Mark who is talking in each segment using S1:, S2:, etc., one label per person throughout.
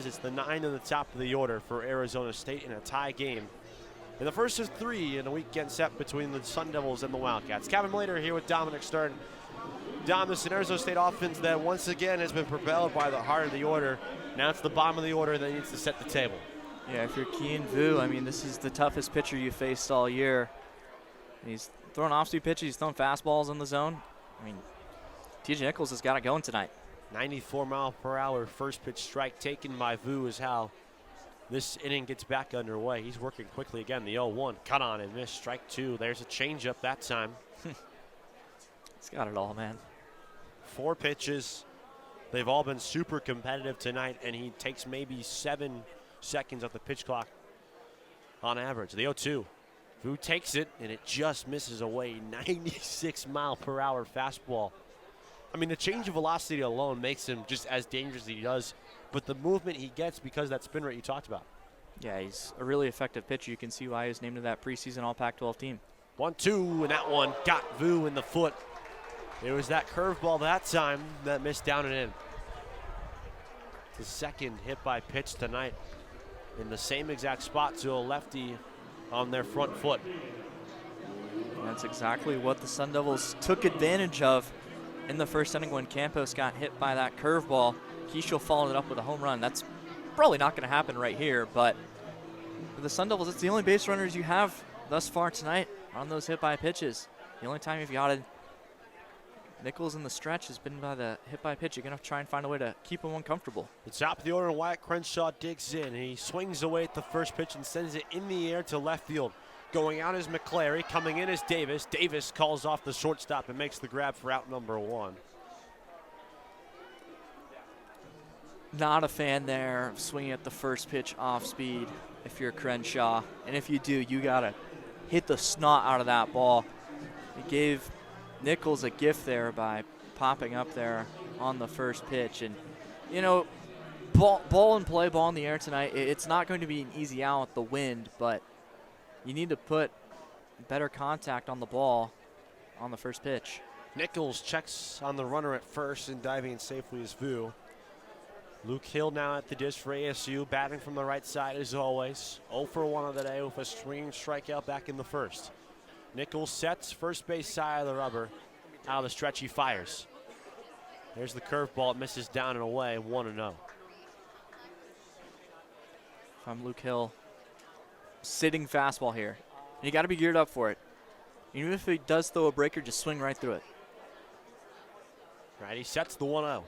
S1: It's the 9 in the top of the order for Arizona State in a tie game. And the first of 3 in a weekend set between the Sun Devils and the Wildcats. Cavan Malayter here with Dominic Stern. Dom, this is an Arizona State offense that once again has been propelled by the heart of the order. Now it's the bottom of the order that needs to set the table.
S2: Yeah, if you're Keen Vu, I mean, this is the toughest pitcher you faced all year. He's throwing off-speed pitches. He's throwing fastballs in the zone. I mean, TJ Nichols has got it going tonight.
S1: 94-mile-per-hour first pitch strike taken by Vu is how this inning gets back underway. He's working quickly again. The 0-1 cut on and missed. Strike 2. There's a changeup that time.
S2: He's got it all, man.
S1: 4 pitches. They've all been super competitive tonight, and he takes maybe 7 seconds off the pitch clock on average. The 0-2. Vu takes it, and it just misses away. 96-mile-per-hour fastball. I mean, the change of velocity alone makes him just as dangerous as he does, but the movement he gets because of that spin rate you talked about.
S2: Yeah, he's a really effective pitcher. You can see why he was named to that preseason All-Pac-12 team.
S1: 1-2, and that one got Vu in the foot. It was that curveball that time that missed down and in. The second hit by pitch tonight in the same exact spot to a lefty on their front foot.
S2: That's exactly what the Sun Devils took advantage of in the first inning when Campos got hit by that curveball. Keishel followed it up with a home run. That's probably not going to happen right here, but for the Sun Devils, it's the only base runners you have thus far tonight on those hit by pitches. The only time you've got Nichols in the stretch has been by the hit by pitch. You're going to try and find a way to keep him uncomfortable.
S1: The top of the order, Wyatt Crenshaw digs in. He swings away at the first pitch and sends it in the air to left field. Going out is McClary, coming in is Davis. Davis calls off the shortstop and makes the grab for out number 1.
S2: Not a fan there of swinging at the first pitch off speed if you're Crenshaw. And if you do, you got to hit the snot out of that ball. He gave Nichols a gift there by popping up there on the first pitch. And, you know, ball in play, ball in the air tonight. It's not going to be an easy out with the wind, but you need to put better contact on the ball on the first pitch.
S1: Nichols checks on the runner at first and diving in safely is Vu. Luke Hill now at the dish for ASU, batting from the right side as always. 0 for 1 on the day with a swinging strikeout back in the first. Nichols sets first base side of the rubber. Out of the stretch, he fires. There's the curveball. It misses down and away, 1-0.
S2: If I'm Luke Hill, sitting fastball here. And you got to be geared up for it. Even if he does throw a breaker, just swing right through it.
S1: Right, he sets the 1-0.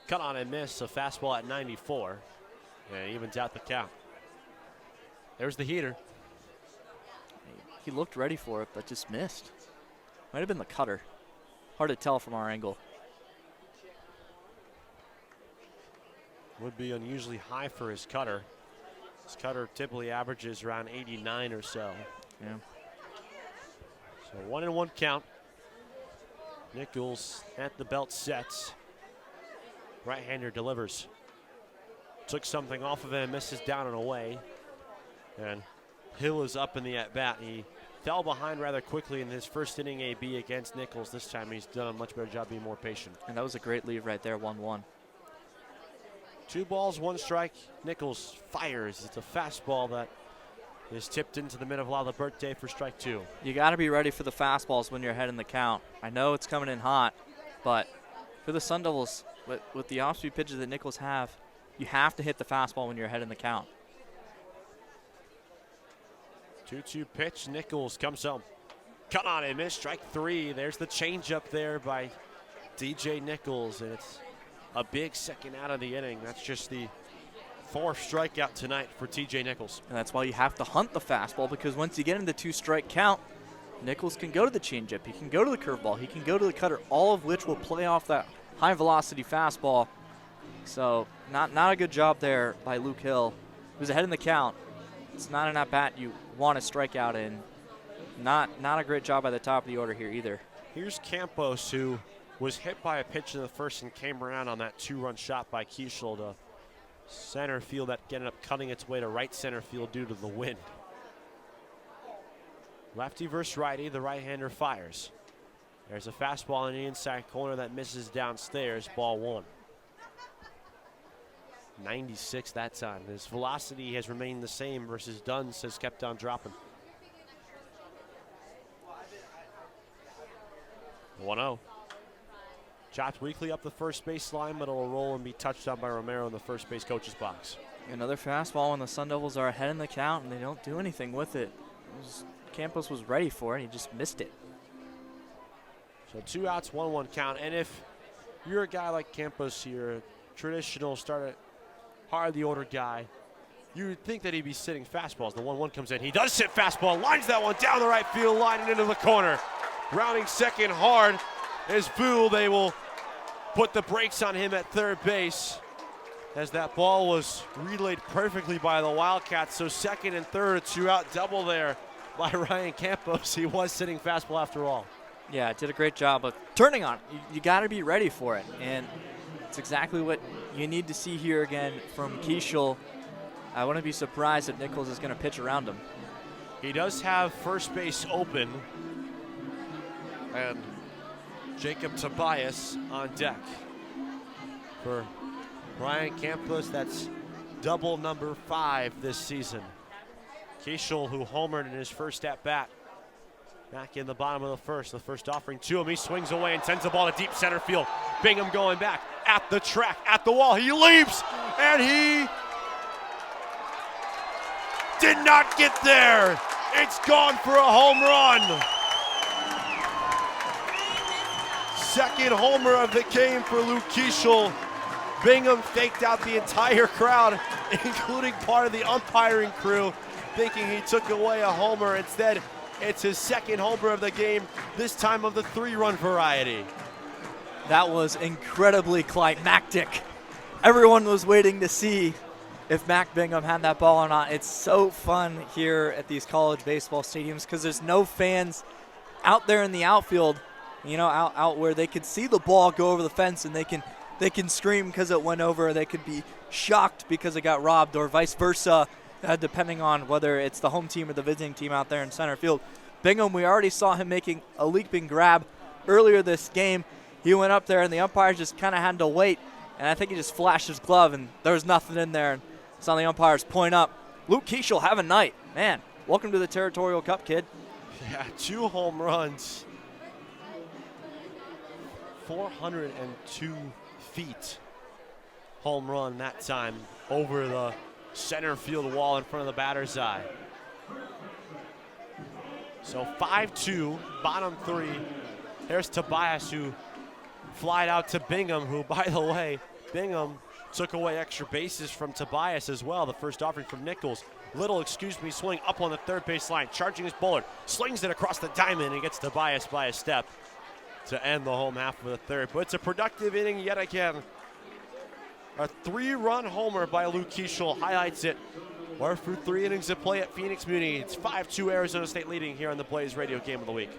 S1: Cut on and miss, a fastball at 94. And evens out the count. There's the heater.
S2: He looked ready for it, but just missed. Might have been the cutter. Hard to tell from our angle.
S1: Would be unusually high for his cutter. His cutter typically averages around 89 or so.
S2: Yeah.
S1: So 1-1 count. Nichols at the belt sets. Right-hander delivers. Took something off of him, misses down and away. And Hill is up in the at-bat. He fell behind rather quickly in his first inning AB against Nichols. This time he's done a much better job being more patient.
S2: And that was a great lead right there, 1-1.
S1: 2 balls, 1 strike. Nichols fires. It's a fastball that is tipped into the middle of the birthday for strike 2.
S2: You got to be ready for the fastballs when you're ahead in the count. I know it's coming in hot, but for the Sun Devils, with the off-speed pitches that Nichols have, you have to hit the fastball when you're ahead in the count.
S1: 2-2 pitch. Nichols comes home. Cut on and miss. Strike 3. There's the changeup there by DJ Nichols, and it's a big second out of the inning. That's just the 4th strikeout tonight for TJ Nichols.
S2: And that's why you have to hunt the fastball, because once you get into 2-strike count, Nichols can go to the changeup, he can go to the curveball, he can go to the cutter, all of which will play off that high-velocity fastball. So not a good job there by Luke Hill, who's ahead in the count. It's not an at-bat you want to strike out in. Not a great job by the top of the order here either.
S1: Here's Campos, who was hit by a pitch in the first and came around on that 2-run shot by Keishel to center field that ended up cutting its way to right center field due to the wind. Lefty versus righty, the right-hander fires. There's a fastball in the inside corner that misses downstairs, ball 1. 96 that time. His velocity has remained the same versus Dunn's has kept on dropping. 1-0. Chopped weakly up the first baseline, but it'll roll and be touched on by Romero in the first base coach's box.
S2: Another fastball when the Sun Devils are ahead in the count and they don't do anything with it. Campos was ready for it, he just missed it.
S1: So 2 outs, 1-1 count. And if you're a guy like Campos here, traditional starter, hard the order guy, you would think that he'd be sitting fastballs. The 1-1 comes in. He does sit fastball, lines that one down the right field line and into the corner. Rounding second hard is Vu. They will put the brakes on him at third base as that ball was relayed perfectly by the Wildcats. So second and third, a 2-out double there by Ryan Campos. He was sitting fastball after all.
S2: Yeah, did a great job of turning on it. You got to be ready for it. And it's exactly what you need to see here again from Keishel. I wouldn't be surprised if Nichols is going to pitch around him.
S1: He does have first base open. And Jacob Tobias on deck. For Ryan Campos, that's double number 5 this season. Keishel, who homered in his first at-bat, back in the bottom of the first. The first offering to him. He swings away and sends the ball to deep center field. Bingham going back at the track, at the wall. He leaps, and he did not get there. It's gone for a home run. Second homer of the game for Luke Keishel. Bingham faked out the entire crowd, including part of the umpiring crew, thinking he took away a homer. Instead, it's his second homer of the game, this time of the 3-run variety.
S2: That was incredibly climactic. Everyone was waiting to see if Mac Bingham had that ball or not. It's so fun here at these college baseball stadiums because there's no fans out there in the outfield, you know, out where they could see the ball go over the fence and they can scream because it went over. They could be shocked because it got robbed or vice versa, depending on whether it's the home team or the visiting team out there in center field. Bingham, we already saw him making a leaping grab earlier this game. He went up there and the umpires just kind of had to wait, and I think he just flashed his glove and there was nothing in there. And saw the umpires point up. Luke Keishel, have a night. Man, welcome to the Territorial Cup, kid.
S1: Yeah, 2 home runs. 402 feet home run that time over the center field wall in front of the batter's eye. So 5-2, bottom 3. There's Tobias, who flied out to Bingham, who, by the way, Bingham took away extra bases from Tobias as well. The first offering from Nichols. Little, swing up on the third base line, charging his bowler, slings it across the diamond and gets Tobias by a step to end the home half of the third. But it's a productive inning yet again. A 3-run homer by Luke Keishel highlights it. We're through 3 innings of play at Phoenix Muni. It's 5-2 Arizona State leading here on the Blaze Radio Game of the Week.